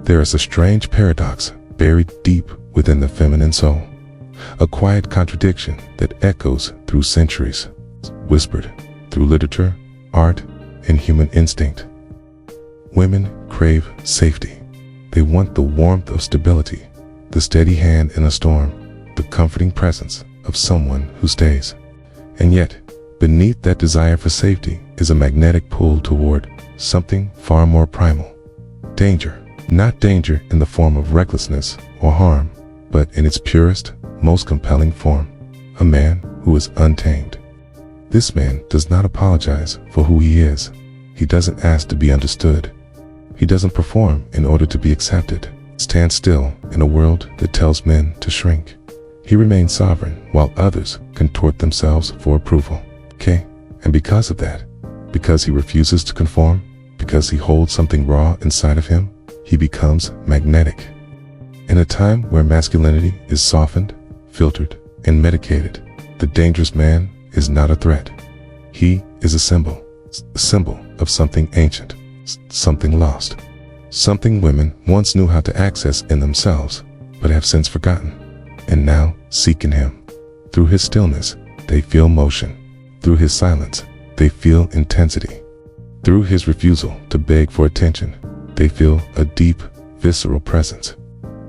There is a strange paradox buried deep within the feminine soul, a quiet contradiction that echoes through centuries, whispered through literature, art, and human instinct. Women crave safety. They want the warmth of stability, the steady hand in a storm, the comforting presence of someone who stays. And yet, beneath that desire for safety is a magnetic pull toward something far more primal. Danger. Not danger in the form of recklessness or harm, but in its purest, most compelling form. A man who is untamed. This man does not apologize for who he is. He doesn't ask to be understood. He doesn't perform in order to be accepted. Stand still in a world that tells men to shrink. He remains sovereign while others contort themselves for approval. Okay? And because of that, because he refuses to conform, because he holds something raw inside of him, he becomes magnetic. In a time where masculinity is softened, filtered, and medicated, the dangerous man is not a threat. He is a symbol of something ancient, something lost, something women once knew how to access in themselves, but have since forgotten, and now seek in him. Through his stillness, they feel motion. Through his silence, they feel intensity. Through his refusal to beg for attention, they feel a deep, visceral presence.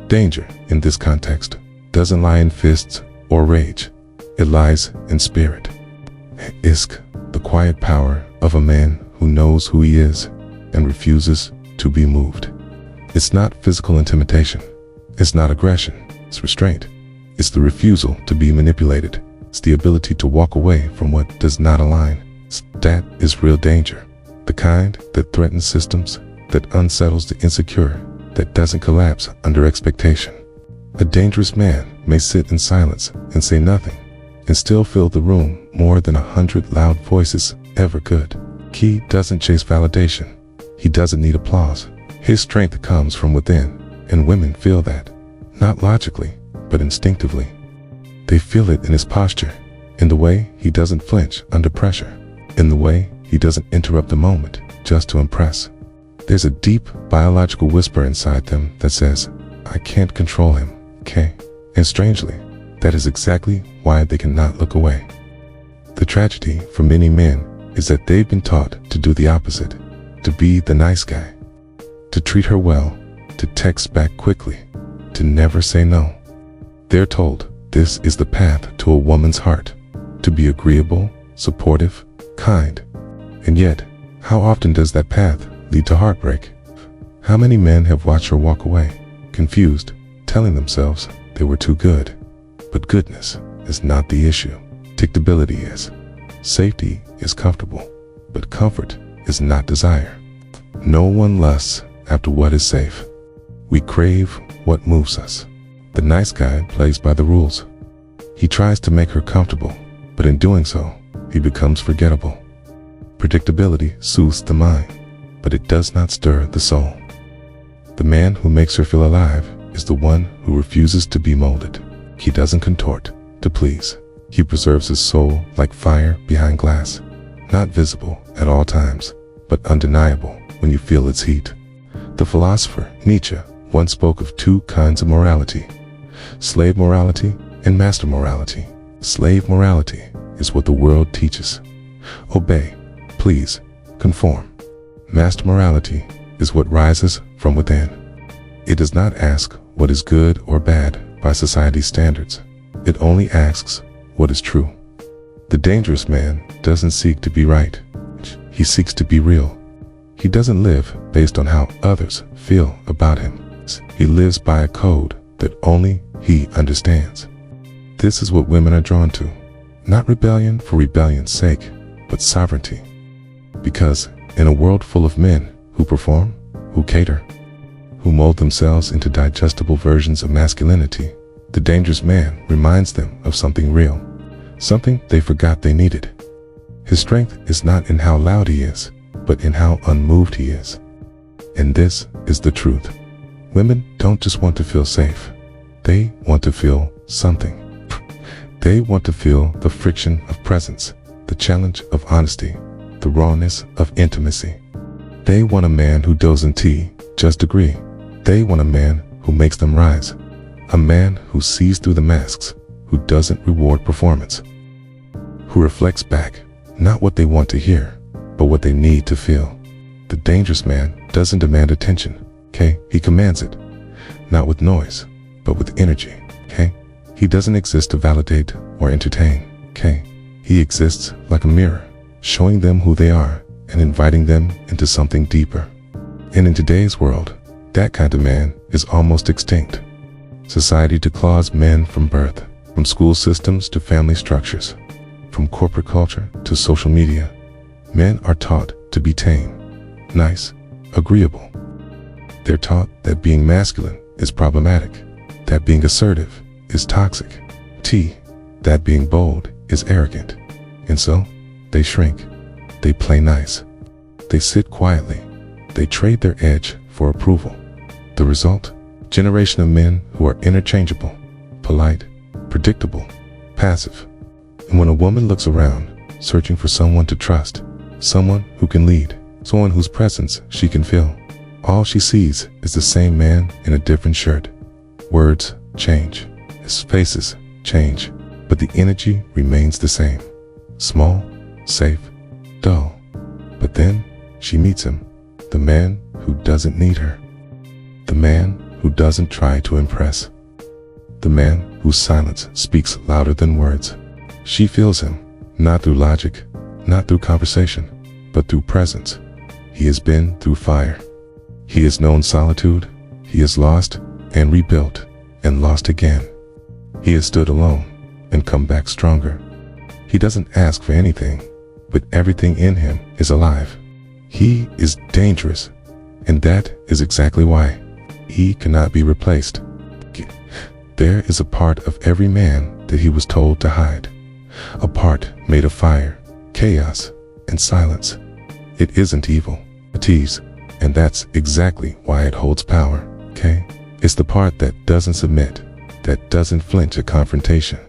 Danger, in this context, doesn't lie in fists or rage. It lies in spirit. Isk, the quiet power of a man who knows who he is and refuses to be moved. It's not physical intimidation. It's not aggression. It's restraint. It's the refusal to be manipulated. It's the ability to walk away from what does not align. That is real danger. The kind that threatens systems, that unsettles the insecure, that doesn't collapse under expectation. A dangerous man may sit in silence and say nothing, and still fill the room more than 100 loud voices ever could. He doesn't chase validation. He doesn't need applause. His strength comes from within, and women feel that, not logically, but instinctively. They feel it in his posture, in the way he doesn't flinch under pressure, in the way he doesn't interrupt the moment just to impress. There's a deep biological whisper inside them that says, I can't control him, okay? And strangely, that is exactly why they cannot look away. The tragedy for many men is that they've been taught to do the opposite, to be the nice guy, to treat her well, to text back quickly, to never say no. They're told this is the path to a woman's heart, to be agreeable, supportive, kind. And yet, how often does that path lead to heartbreak? How many men have watched her walk away, confused, telling themselves they were too good? But goodness is not the issue. Dictability is. Safety is comfortable, but comfort is not desire. No one lusts after what is safe. We crave what moves us. The nice guy plays by the rules. He tries to make her comfortable, but in doing so, he becomes forgettable. Predictability soothes the mind, but it does not stir the soul. The man who makes her feel alive is the one who refuses to be molded. He doesn't contort to please. He preserves his soul like fire behind glass, not visible at all times, but undeniable when you feel its heat. The philosopher Nietzsche once spoke of two kinds of morality: slave morality and master morality. Slave morality is what the world teaches. Obey, please, conform. Master morality is what rises from within. It does not ask what is good or bad by society's standards. It only asks what is true. The dangerous man doesn't seek to be right. He seeks to be real. He doesn't live based on how others feel about him. He lives by a code that only he understands. This is what women are drawn to. Not rebellion for rebellion's sake, but sovereignty. Because in a world full of men who perform, who cater, who mold themselves into digestible versions of masculinity, the dangerous man reminds them of something real, something they forgot they needed. His strength is not in how loud he is, but in how unmoved he is. And this is the truth. Women don't just want to feel safe. They want to feel something. They want to feel the friction of presence, the challenge of honesty, the rawness of intimacy. They want a man who doesn't just agree. They want a man who makes them rise, a man who sees through the masks, who doesn't reward performance, who reflects back not what they want to hear, but what they need to feel. The dangerous man doesn't demand attention, okay? He commands it, not with noise, but with energy, okay? He doesn't exist to validate or entertain, okay? He exists like a mirror, showing them who they are and inviting them into something deeper. And in today's world, that kind of man is almost extinct. Society declaws men from birth, from school systems to family structures, from corporate culture to social media. Men are taught to be tame, nice, agreeable. They're taught that being masculine is problematic, that being assertive is toxic, that being bold is arrogant. And so, they shrink, they play nice, they sit quietly, they trade their edge for approval. The result? Generation of men who are interchangeable, polite, predictable, passive. And when a woman looks around, searching for someone to trust, someone who can lead, someone whose presence she can feel, all she sees is the same man in a different shirt. Words change, his faces change, but the energy remains the same. Small, safe, dull. But then she meets him, the man who doesn't need her, the man who doesn't try to impress, the man whose silence speaks louder than words. She feels him, not through logic, not through conversation, but through presence. He has been through fire. He has known solitude. He has lost and rebuilt and lost again. He has stood alone and come back stronger. He doesn't ask for anything, but everything in him is alive. He is dangerous, and that is exactly why he cannot be replaced. There is a part of every man that he was told to hide, a part made of fire, chaos, and silence. It isn't evil, a tease, and that's exactly why it holds power, okay? It's the part that doesn't submit, that doesn't flinch at confrontation,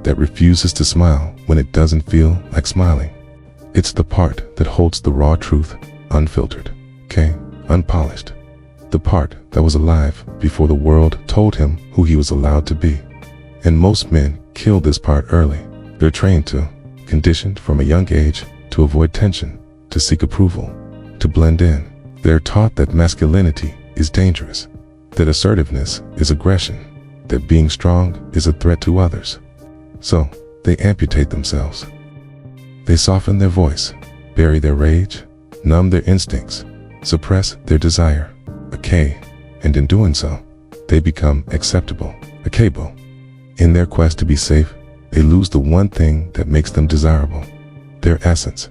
that refuses to smile when it doesn't feel like smiling. It's the part that holds the raw truth, unfiltered, okay? Unpolished. The part that was alive before the world told him who he was allowed to be. And most men kill this part early. They're trained to, conditioned from a young age to avoid tension, to seek approval, to blend in. They're taught that masculinity is dangerous, that assertiveness is aggression, that being strong is a threat to others. So, they amputate themselves. They soften their voice, bury their rage, numb their instincts, suppress their desire, okay, and in doing so, they become acceptable, acable. In their quest to be safe, they lose the one thing that makes them desirable, their essence.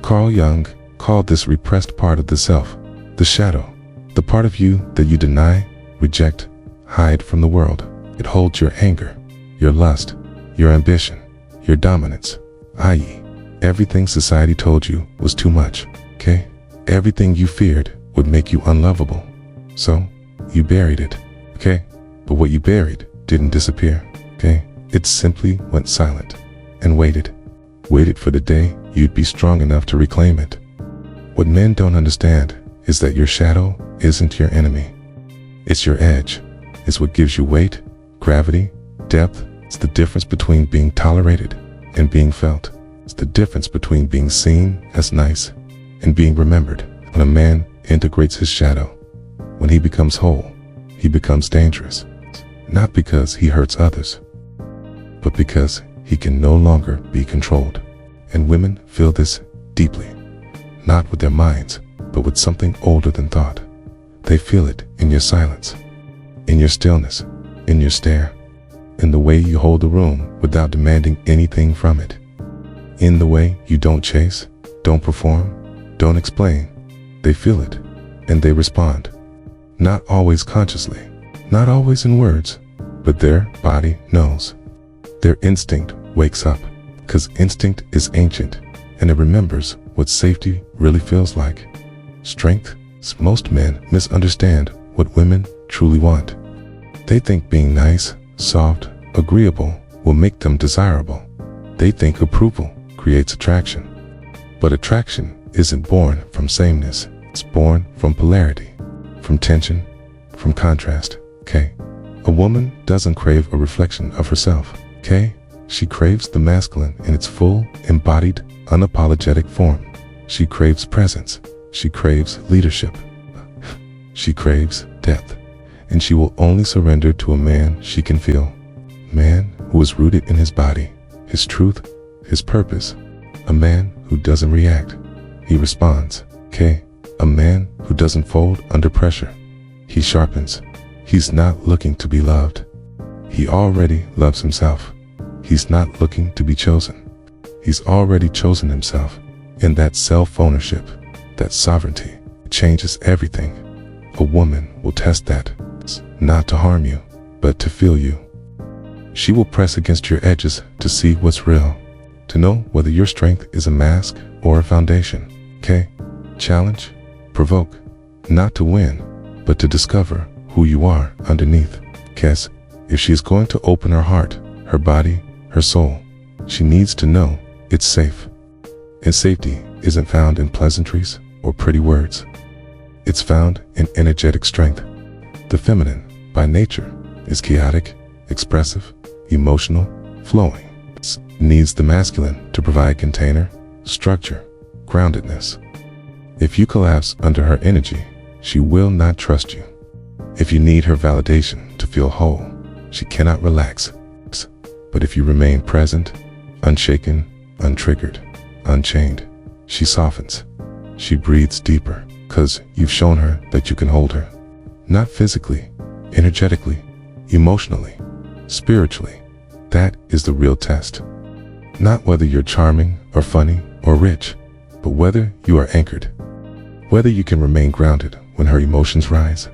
Carl Jung called this repressed part of the self, the shadow, the part of you that you deny, reject, hide from the world. It holds your anger, your lust, your ambition, your dominance, i.e., everything society told you was too much, okay? Everything you feared would make you unlovable. So, you buried it, okay? But what you buried didn't disappear, okay? It simply went silent and waited for the day you'd be strong enough to reclaim it. What men don't understand is that your shadow isn't your enemy. It's your edge. It's what gives you weight, gravity, depth. It's the difference between being tolerated and being felt. It's the difference between being seen as nice and being remembered. When a man integrates his shadow, when he becomes whole, he becomes dangerous. Not because he hurts others, but because he can no longer be controlled. And women feel this deeply, not with their minds, but with something older than thought. They feel it in your silence, in your stillness, in your stare, in the way you hold the room without demanding anything from it, in the way you don't chase, don't perform, don't explain. They feel it, and they respond. Not always consciously, not always in words, but their body knows. Their instinct wakes up, because instinct is ancient, and it remembers what safety really feels like. Strength. Most men misunderstand what women truly want. They think being nice, soft, agreeable will make them desirable. They think approval creates attraction. But attraction isn't born from sameness. It's born from polarity, from tension, from contrast. K. A woman doesn't crave a reflection of herself. K. She craves the masculine in its full, embodied, unapologetic form. She craves presence. She craves leadership. She craves depth. And she will only surrender to a man she can feel. Man who is rooted in his body, his truth, his purpose. A man who doesn't react. He responds. K. A man who doesn't fold under pressure. He sharpens. He's not looking to be loved. He already loves himself. He's not looking to be chosen. He's already chosen himself. And that self-ownership, that sovereignty, changes everything. A woman will test that, not to harm you, but to feel you. She will press against your edges to see what's real, to know whether your strength is a mask or a foundation. K. Challenge, provoke, not to win, but to discover who you are underneath. Guess, if she is going to open her heart, her body, her soul, she needs to know it's safe. And safety isn't found in pleasantries or pretty words. It's found in energetic strength. The feminine, by nature, is chaotic, expressive, emotional, flowing. It needs the masculine to provide container, structure, groundedness. If you collapse under her energy, she will not trust you. If you need her validation to feel whole, she cannot relax. But if you remain present, unshaken, untriggered, unchained, she softens. She breathes deeper, 'cause you've shown her that you can hold her. Not physically, energetically, emotionally, spiritually. That is the real test. Not whether you're charming or funny or rich, but whether you are anchored. Whether you can remain grounded when her emotions rise.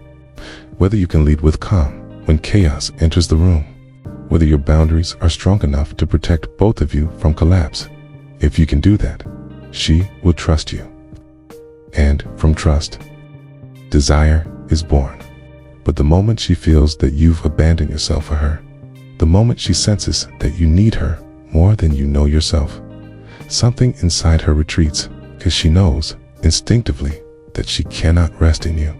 Whether you can lead with calm when chaos enters the room. Whether your boundaries are strong enough to protect both of you from collapse. If you can do that, she will trust you. And from trust, desire is born. But the moment she feels that you've abandoned yourself for her, the moment she senses that you need her more than you know yourself, something inside her retreats, because she knows instinctively that she cannot rest in you.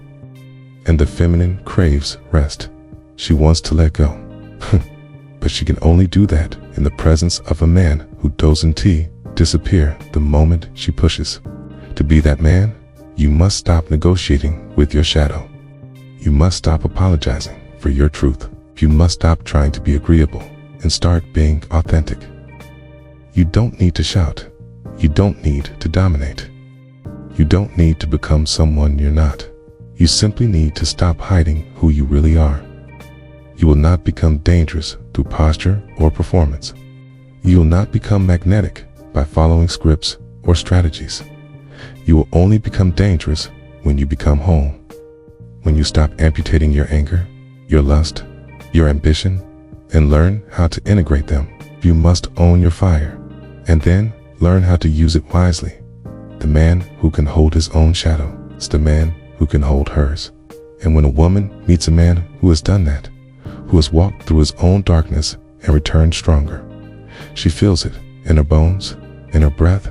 And the feminine craves rest. She wants to let go. But she can only do that in the presence of a man who doesn't disappear the moment she pushes. To be that man, you must stop negotiating with your shadow. You must stop apologizing for your truth. You must stop trying to be agreeable and start being authentic. You don't need to shout. You don't need to dominate. You don't need to become someone you're not. You simply need to stop hiding who you really are. You will not become dangerous through posture or performance. You will not become magnetic by following scripts or strategies. You will only become dangerous when you become whole. When you stop amputating your anger, your lust, your ambition, and learn how to integrate them. You must own your fire, and then learn how to use it wisely. The man who can hold his own shadow is the man who can hold hers. And when a woman meets a man who has done that, who has walked through his own darkness and returned stronger, she feels it in her bones, in her breath,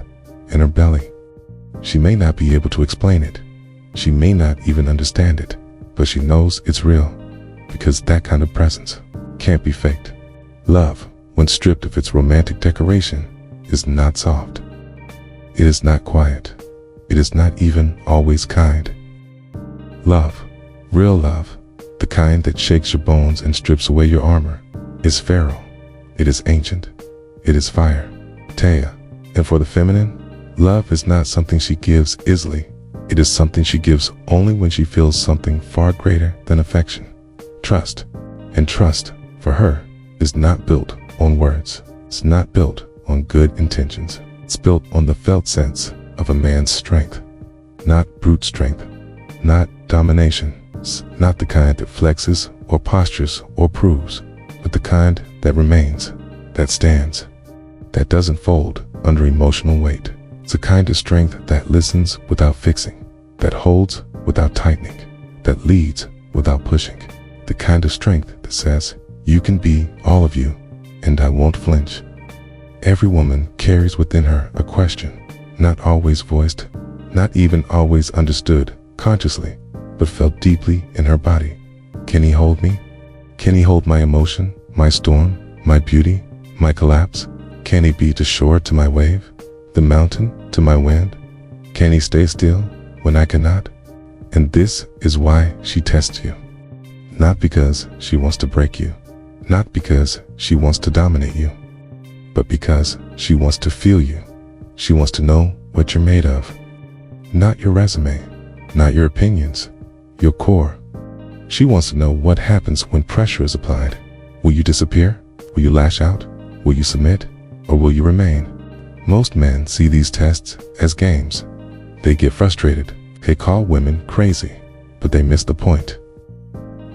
in her belly. She may not be able to explain it. She may not even understand it, but she knows it's real, because that kind of presence can't be faked. Love, when stripped of its romantic decoration, is not soft. It is not quiet. It is not even always kind. Love, real love, the kind that shakes your bones and strips away your armor, is feral. It is ancient. It is fire. Taya. And for the feminine, love is not something she gives easily. It is something she gives only when she feels something far greater than affection. Trust. And trust, for her, is not built on words. It's not built on good intentions. It's built on the felt sense of a man's strength. Not brute strength. Not domination. It's not the kind that flexes or postures or proves, but the kind that remains, that stands, that doesn't fold under emotional weight. It's a kind of strength that listens without fixing, that holds without tightening, that leads without pushing. The kind of strength that says, you can be all of you, and I won't flinch. Every woman carries within her a question, not always voiced, not even always understood consciously, but felt deeply in her body. Can he hold me? Can he hold my emotion, my storm, my beauty, my collapse? Can he be the shore to my wave, the mountain to my wind? Can he stay still when I cannot? And this is why she tests you. Not because she wants to break you, not because she wants to dominate you, but because she wants to feel you. She wants to know what you're made of. Not your resume, not your opinions, your core. She wants to know what happens when pressure is applied. Will you disappear? Will you lash out? Will you submit? Or will you remain? Most men see these tests as games. They get frustrated. They call women crazy, but they miss the point.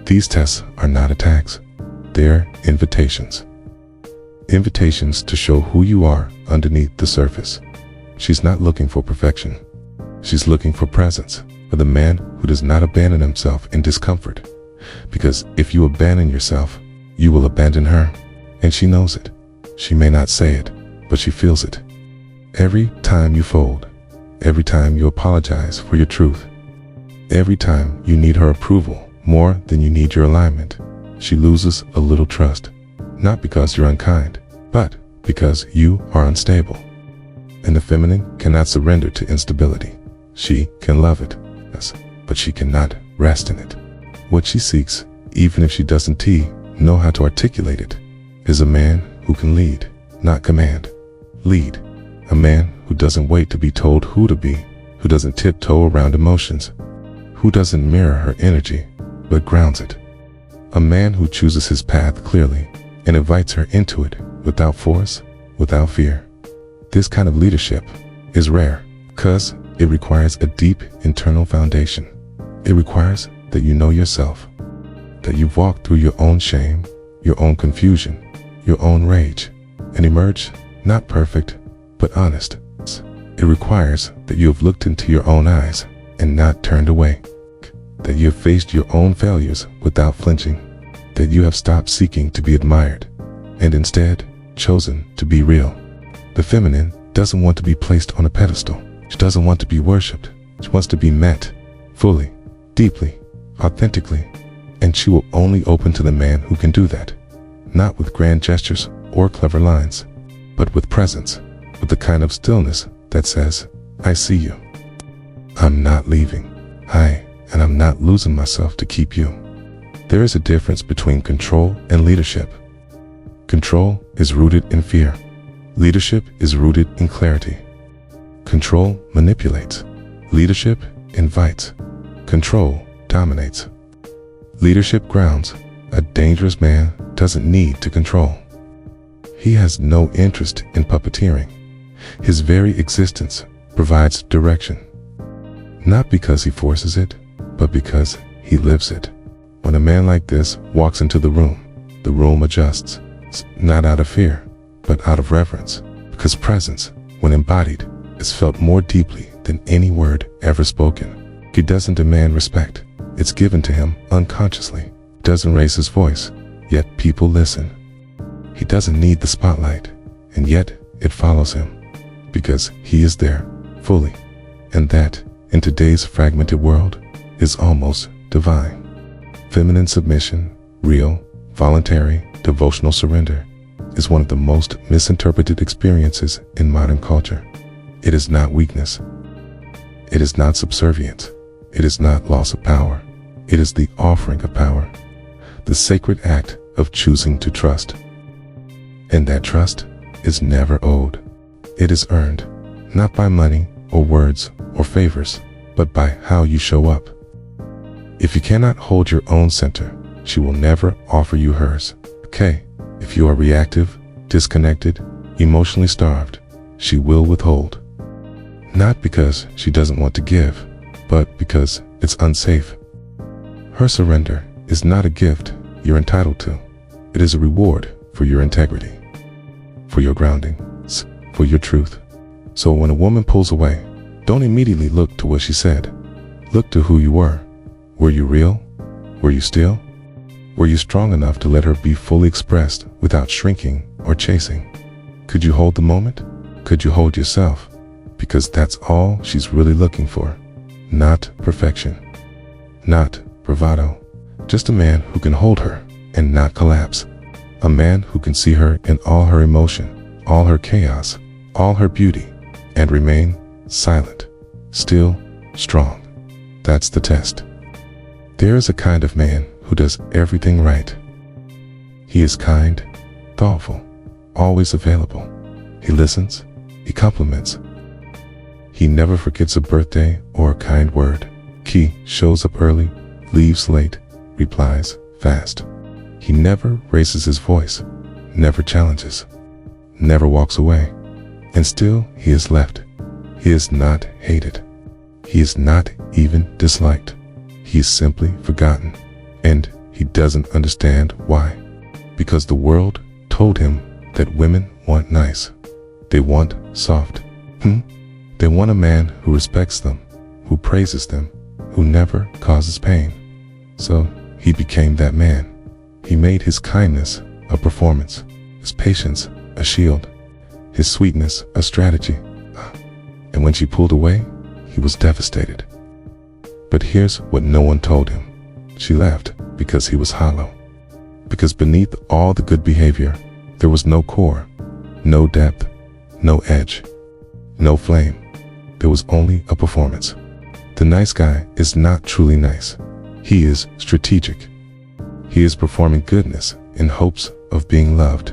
These tests are not attacks. They're invitations. Invitations to show who you are underneath the surface. She's not looking for perfection. She's looking for presence, for the man who does not abandon himself in discomfort. Because if you abandon yourself, you will abandon her. And she knows it. She may not say it, but she feels it. Every time you fold, every time you apologize for your truth, every time you need her approval more than you need your alignment, she loses a little trust. Not because you're unkind, but because you are unstable. And the feminine cannot surrender to instability. She can love it, yes, but she cannot rest in it. What she seeks, even if she doesn't know how to articulate it, is a man who can lead, not command. Lead. A man who doesn't wait to be told who to be, who doesn't tiptoe around emotions, who doesn't mirror her energy, but grounds it. A man who chooses his path clearly and invites her into it without force, without fear. This kind of leadership is rare because it requires a deep internal foundation. It requires that you know yourself, that you've walked through your own shame, your own confusion, your own rage, and emerged not perfect, but honest. It requires that you have looked into your own eyes and not turned away, that you have faced your own failures without flinching, that you have stopped seeking to be admired and instead chosen to be real. The feminine doesn't want to be placed on a pedestal. She doesn't want to be worshipped. She wants to be met fully, deeply, authentically, and she will only open to the man who can do that, not with grand gestures or clever lines, but with presence, with the kind of stillness that says, I see you. I'm not leaving. And I'm not losing myself to keep you. There is a difference between control and leadership. Control is rooted in fear. Leadership is rooted in clarity. Control manipulates. Leadership invites. Control dominates. Leadership grounds. A dangerous man doesn't need to control. He has no interest in puppeteering. His very existence provides direction. Not because he forces it, but because he lives it. When a man like this walks into the room adjusts, not out of fear, but out of reverence, because presence, when embodied, is felt more deeply than any word ever spoken. He doesn't demand respect. It's given to him unconsciously. Doesn't raise his voice, yet people listen. He doesn't need the spotlight, and yet it follows him, because he is there, fully. And that, in today's fragmented world, is almost divine. Feminine submission, real, voluntary, devotional surrender, is one of the most misinterpreted experiences in modern culture. It is not weakness. It is not subservience. It is not loss of power. It is the offering of power, the sacred act of choosing to trust. And that trust is never owed. It is earned, not by money or words or favors, but by how you show up. If you cannot hold your own center, she will never offer you hers. Okay, if you are reactive, disconnected, emotionally starved, she will withhold. Not because she doesn't want to give, but because it's unsafe. Her surrender is not a gift you're entitled to. It is a reward for your integrity, for your grounding, for your truth. So when a woman pulls away, don't immediately look to what she said. Look to who you were. Were you real? Were you still? Were you strong enough to let her be fully expressed without shrinking or chasing? Could you hold the moment? Could you hold yourself? Because that's all she's really looking for. Not perfection. Not bravado. Just a man who can hold her and not collapse. A man who can see her in all her emotion, all her chaos, all her beauty, and remain silent, still, strong. That's the test. There is a kind of man who does everything right. He is kind, thoughtful, always available. He listens, he compliments. He never forgets a birthday or a kind word. He shows up early, leaves late, replies fast. He never raises his voice, never challenges, never walks away. And still he is left. He is not hated. He is not even disliked. He is simply forgotten. And he doesn't understand why. Because the world told him that women want nice. They want soft. They want a man who respects them, who praises them, who never causes pain. So he became that man. He made his kindness a performance, his patience a shield, his sweetness a strategy. And when she pulled away, he was devastated. But here's what no one told him. She left because he was hollow. Because beneath all the good behavior, there was no core, no depth, no edge, no flame. There was only a performance. The nice guy is not truly nice. He is strategic. He is performing goodness in hopes of being loved.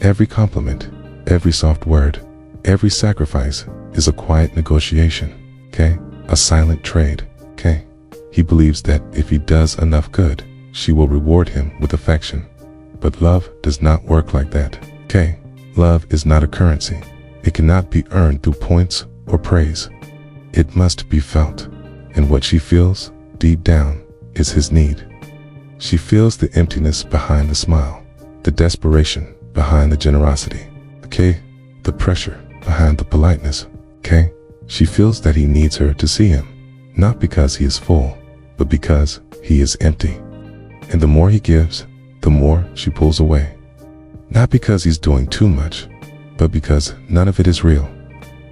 Every compliment, every soft word, every sacrifice is a quiet negotiation, okay? A silent trade, okay? He believes that if he does enough good, she will reward him with affection. But love does not work like that, okay? Love is not a currency. It cannot be earned through points or praise. It must be felt. And what she feels deep down is his need. She feels the emptiness behind the smile, the desperation behind the generosity, okay? The pressure behind the politeness, okay? She feels that he needs her to see him, not because he is full, but because he is empty. And the more he gives, the more she pulls away. Not because he's doing too much, but because none of it is real.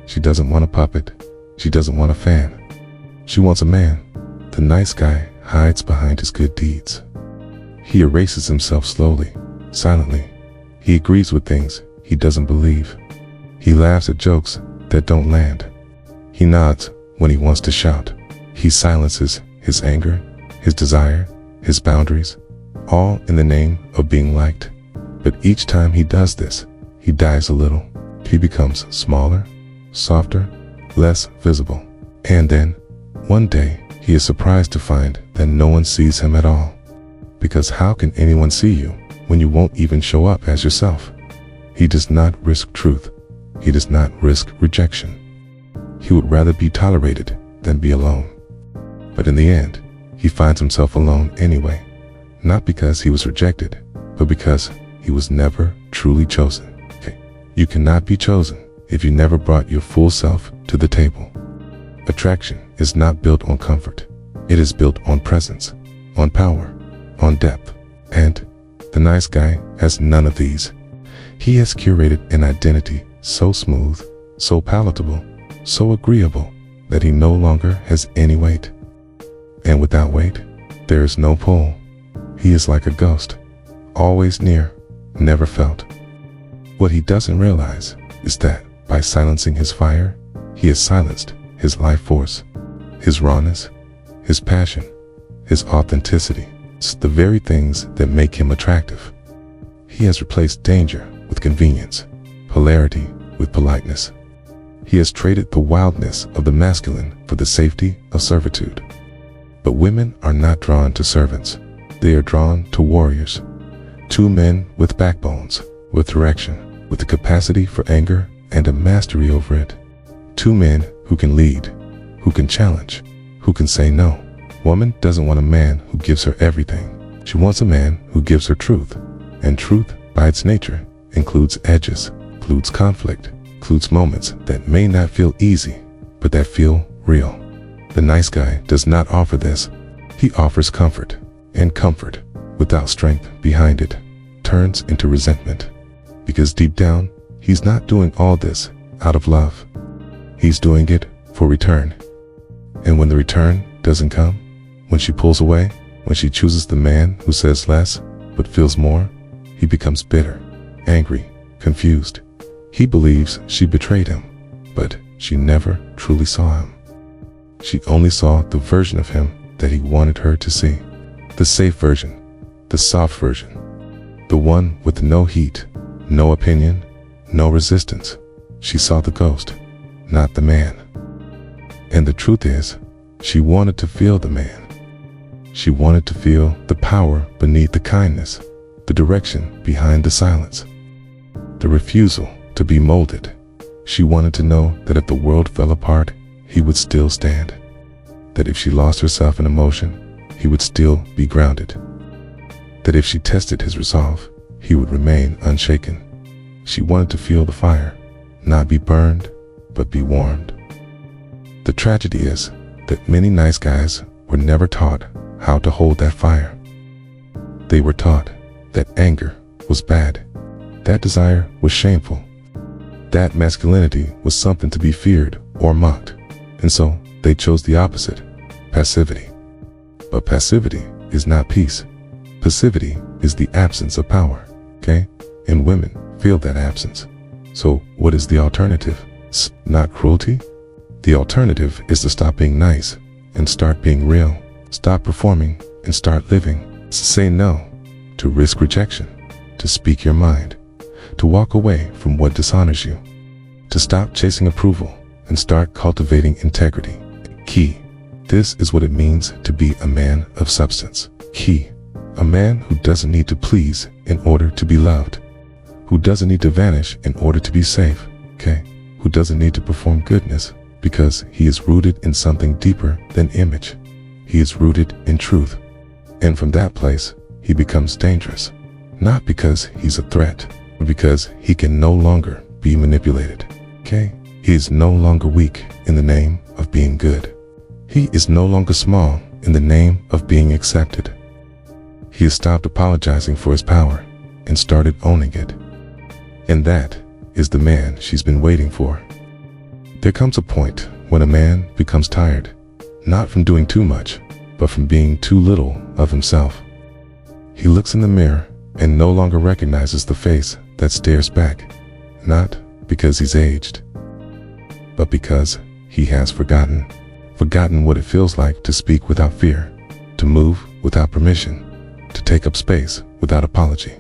She doesn't want a puppet. She doesn't want a fan. She wants a man. The nice guy hides behind his good deeds. He erases himself slowly, silently. He agrees with things he doesn't believe. He laughs at jokes that don't land. He nods when he wants to shout. He silences his anger, his desire, his boundaries, all in the name of being liked. But each time he does this, he dies a little. He becomes smaller, softer, less visible. And then, one day, he is surprised to find that no one sees him at all. Because how can anyone see you when you won't even show up as yourself? He does not risk truth. He does not risk rejection. He would rather be tolerated than be alone. But in the end, he finds himself alone anyway. Not because he was rejected, but because he was never truly chosen. Okay. You cannot be chosen if you never brought your full self to the table. Attraction is not built on comfort. It is built on presence, on power, on depth. And the nice guy has none of these. He has curated an identity so smooth, so palatable, so agreeable that he no longer has any weight. And without weight, there is no pull. He is like a ghost, always near, never felt. What he doesn't realize is that by silencing his fire, he has silenced his life force, his rawness, his passion, his authenticity. It's the very things that make him attractive. He has replaced danger with convenience, polarity with politeness. He has traded the wildness of the masculine for the safety of servitude. But women are not drawn to servants. They are drawn to warriors. Two men with backbones, with direction, with the capacity for anger and a mastery over it. Two men who can lead, who can challenge, who can say no. Woman doesn't want a man who gives her everything. She wants a man who gives her truth. And truth, by its nature, includes edges, includes conflict, includes moments that may not feel easy, but that feel real. The nice guy does not offer this. He offers comfort, and comfort, without strength behind it, turns into resentment. Because deep down, he's not doing all this out of love. He's doing it for return. And when the return doesn't come, when she pulls away, When she chooses the man who says less but feels more, he becomes bitter, angry, confused. He believes she betrayed him, but she never truly saw him. She only saw the version of him that he wanted her to see. The safe version, the soft version, the one with no heat, no opinion, no resistance. She saw the ghost, not the man. And the truth is, she wanted to feel the man. She wanted to feel the power beneath the kindness, the direction behind the silence, the refusal to be molded. She wanted to know that if the world fell apart, he would still stand. That if she lost herself in emotion, he would still be grounded. That if she tested his resolve, he would remain unshaken. She wanted to feel the fire, not be burned, but be warmed. The tragedy is that many nice guys were never taught how to hold that fire. They were taught that anger was bad, that desire was shameful, that masculinity was something to be feared or mocked, and so they chose the opposite, passivity. But passivity is not peace. Passivity is the absence of power, okay? And women feel that absence. So what is the alternative? Not cruelty? The alternative is to stop being nice and start being real. Stop performing and start living. Say no to risk rejection, to speak your mind, to walk away from what dishonors you, to stop chasing approval and start cultivating integrity. Key. This is what it means to be a man of substance. Key. A man who doesn't need to please in order to be loved, who doesn't need to vanish in order to be safe, okay? Who doesn't need to perform goodness because he is rooted in something deeper than image. He is rooted in truth. And from that place, he becomes dangerous. Not because he's a threat, but because he can no longer be manipulated, okay? He is no longer weak in the name of being good. He is no longer small in the name of being accepted. He has stopped apologizing for his power and started owning it. And that is the man she's been waiting for. There comes a point when a man becomes tired, not from doing too much, but from being too little of himself. He looks in the mirror and no longer recognizes the face that stares back, not because he's aged, but because he has forgotten what it feels like to speak without fear, to move without permission, to take up space without apology.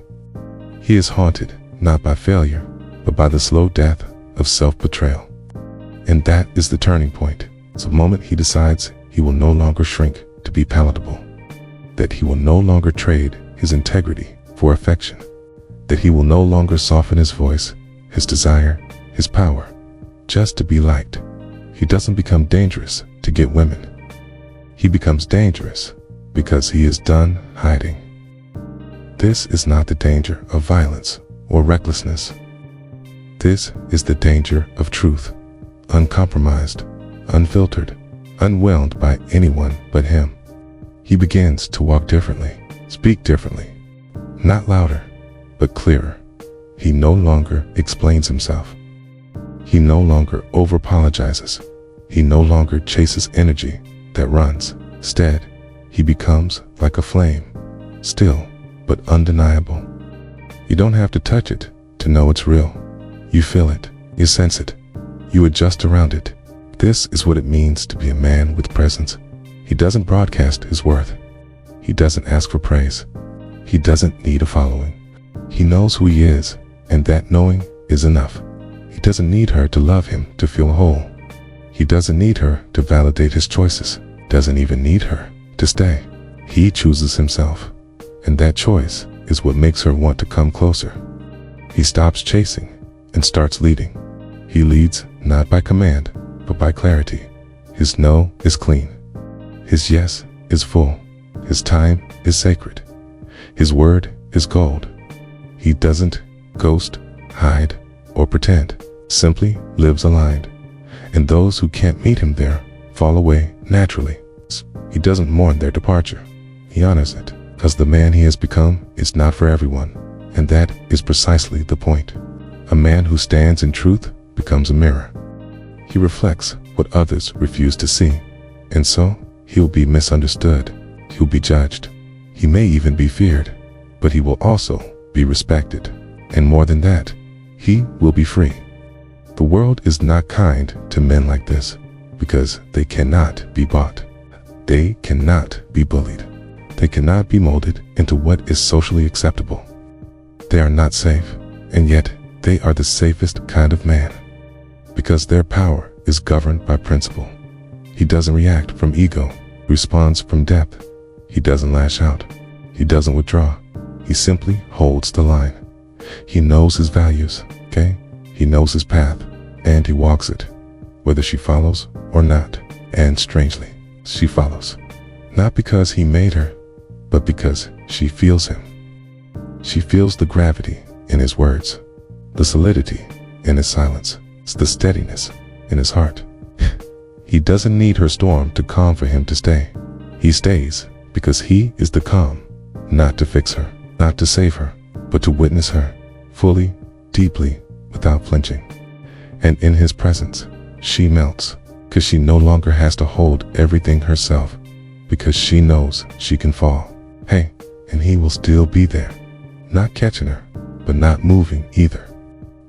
He is haunted not by failure, but by the slow death of self-betrayal. And that is the turning point. It's the moment he decides he will no longer shrink to be palatable, that he will no longer trade his integrity for affection, that he will no longer soften his voice, his desire, his power, just to be liked. He doesn't become dangerous to get women. He becomes dangerous because he is done hiding. This is not the danger of violence or recklessness. This is the danger of truth, uncompromised, unfiltered, unwhelmed by anyone but him. He begins to walk differently, speak differently, not louder, but clearer. He no longer explains himself. He no longer over-apologizes. He no longer chases energy that runs. Instead, he becomes like a flame, still but undeniable. You don't have to touch it to know it's real. You feel it, you sense it, you adjust around it. This is what it means to be a man with presence. He doesn't broadcast his worth. He doesn't ask for praise. He doesn't need a following. He knows who he is, and that knowing is enough. He doesn't need her to love him to feel whole. He doesn't need her to validate his choices. Doesn't even need her to stay. He chooses himself, and that choice is what makes her want to come closer. He stops chasing and starts leading. He leads not by command, but by clarity. His no is clean. His yes is full. His time is sacred. His word is gold. He doesn't ghost, hide, or pretend. Simply lives aligned. And those who can't meet him there fall away naturally. He doesn't mourn their departure. He honors it, because the man he has become is not for everyone. And that is precisely the point. A man who stands in truth becomes a mirror. He reflects what others refuse to see. And so, he'll be misunderstood. He'll be judged. He may even be feared, but he will also be respected. And more than that, he will be free. The world is not kind to men like this because they cannot be bought. They cannot be bullied. They cannot be molded into what is socially acceptable. They are not safe, and yet they are the safest kind of man because their power is governed by principle. He doesn't react from ego, responds from depth. He doesn't lash out. He doesn't withdraw. He simply holds the line. He knows his values, okay? He knows his path, and he walks it, whether she follows or not. And strangely, she follows. Not because he made her, but because she feels him. She feels the gravity in his words, the solidity in his silence, the steadiness in his heart. He doesn't need her storm to calm for him to stay. He stays because he is the calm, not to fix her, not to save her, but to witness her fully, deeply, without flinching. And in his presence, she melts because she no longer has to hold everything herself, because she knows she can fall. Hey, and he will still be there, not catching her, but not moving either.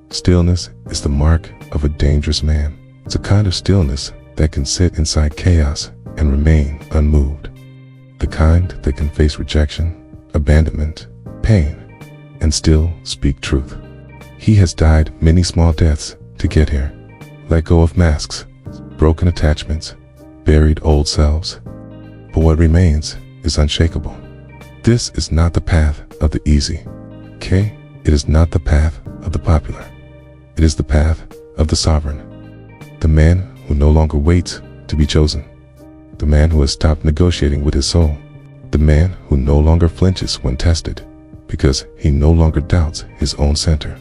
Stillness is the mark of a dangerous man. It's a kind of stillness that can sit inside chaos and remain unmoved. The kind that can face rejection, abandonment, pain, and still speak truth. He has died many small deaths to get here. Let go of masks, broken attachments, buried old selves. But what remains is unshakable. This is not the path of the easy, okay? It is not the path of the popular. It is the path of the sovereign. The man who no longer waits to be chosen. The man who has stopped negotiating with his soul. The man who no longer flinches when tested, because he no longer doubts his own center.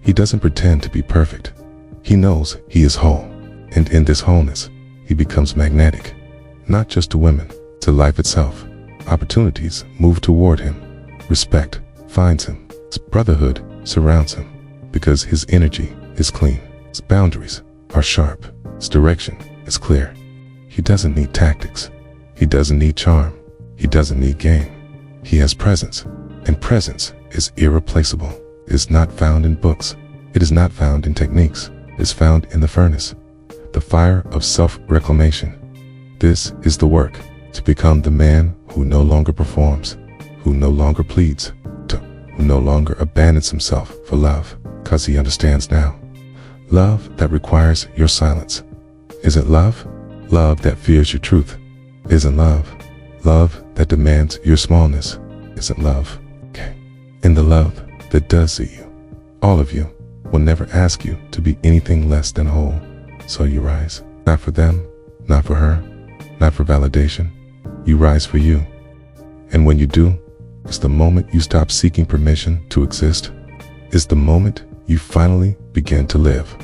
He doesn't pretend to be perfect. He knows he is whole, and in this wholeness, he becomes magnetic, not just to women, to life itself. Opportunities move toward him. Respect finds him. Brotherhood surrounds him, because his energy is clean. His boundaries are sharp. His direction is clear. He doesn't need tactics. He doesn't need charm. He doesn't need game. He has presence, and presence is irreplaceable. It is not found in books. It is not found in techniques. It is found in the furnace, the fire of self-reclamation. This is the work, to become the man who no longer performs, who no longer pleads, who no longer abandons himself for love, because he understands now. Love that requires your silence. Isn't love? Love that fears your truth. Isn't love? Love that demands your smallness. Isn't love? Okay. And the love that does see you, all of you, will never ask you to be anything less than whole. So you rise, not for them, not for her, not for validation. You rise for you. And when you do, it's the moment you stop seeking permission to exist. It's the moment you finally begin to live.